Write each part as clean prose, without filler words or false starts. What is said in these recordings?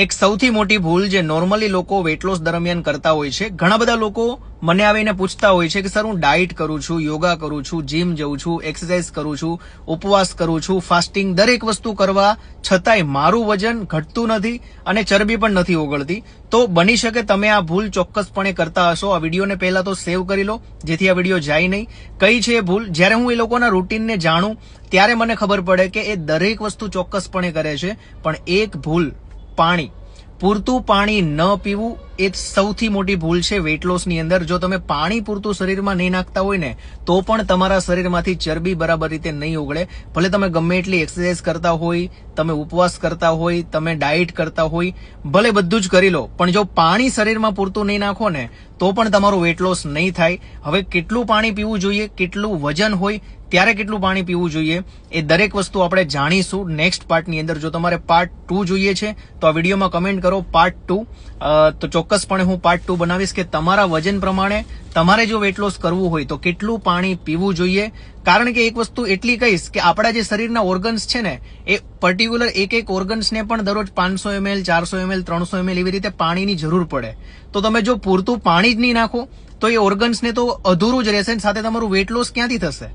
એક સૌથી મોટી ભૂલ જે નોર્મલી લોકો વેટ લોસ દરમિયાન કરતા હોય છે, ઘણા બધા લોકો મને આવીને પૂછતા હોય છે કે સર હું ડાયટ કરું છું, યોગા કરું છું, જીમ જઉં છું, એક્સરસાઇઝ કરું છું, ઉપવાસ કરું છું, ફાસ્ટિંગ, દરેક વસ્તુ કરવા છતાંય મારું વજન ઘટતું નથી અને ચરબી પણ નથી ઓગળતી. તો બની શકે તમે આ ભૂલ ચોક્કસપણે કરતા હશો. આ વિડીયોને પહેલા તો સેવ કરી લો જેથી આ વિડીયો જાય નહીં. કઈ છે એ ભૂલ? જ્યારે હું એ લોકોના રૂટીનને જાણું ત્યારે મને ખબર પડે કે એ દરેક વસ્તુ ચોક્કસપણે કરે છે, પણ એક ભૂલ, પાણી, પૂરતું પાણી ન પીવું એ સૌથી મોટી ભૂલ છે વેટ લોસની અંદર. જો તમે પાણી પૂરતું શરીરમાં નહીં નાખતા હોય ને તો પણ તમારા શરીરમાંથી ચરબી બરાબર રીતે નહીં ઓગળે. ભલે તમે ગમે એટલી એક્સરસાઇઝ કરતા હોય, તમે ઉપવાસ કરતા હોય, તમે ડાયટ કરતા હોય, ભલે બધું જ કરી લો, પણ જો પાણી શરીરમાં પૂરતું નહીં નાખો ને તો પણ તમારું વેટ લોસ નહીં થાય. હવે કેટલું પાણી પીવું જોઈએ, કેટલું વજન હોય ત્યારે કેટલું પાણી પીવું જોઈએ, એ દરેક વસ્તુ આપણે જાણીશું નેક્સ્ટ પાર્ટની અંદર. જો તમારે પાર્ટ 2 જોઈએ છે તો આ વિડીયોમાં કમેન્ટ કરો પાર્ટ 2, તો ચોક્કસપણે હું પાર્ટ 2 બનાવીશ કે તમારા વજન પ્રમાણે તમારે જો વેટ લોસ કરવું હોય તો કેટલું પાણી પીવું જોઈએ. કારણ કે એક વસ્તુ એટલી કહીશ કે આપણા જે શરીરના ઓર્ગન્સ છે ને એ પર્ટિક્યુલર એક ઓર્ગન્સને પણ દરરોજ 500 ml, 400 ml, 300 ml એવી રીતે પાણીની જરૂર પડે. તો તમે જો પૂરતું પાણી જ નહીં નાખો તો એ ઓર્ગન્સને તો અધૂરું જ રહેશે, સાથે તમારું વેટ લોસ ક્યાંથી થશે?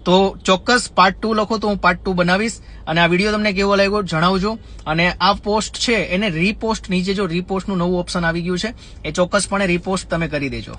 તો ચોક્કસ પાર્ટ 2 લખો તો હું પાર્ટ 2 બનાવીશ. અને આ વિડીયો તમને કેવો લાગ્યો જણાવજો. અને આ પોસ્ટ છે એને રીપોસ્ટ, નીચે જો રીપોસ્ટનું નવું ઓપ્શન આવી ગયું છે એ ચોક્કસપણે રીપોસ્ટ તમે કરી દેજો.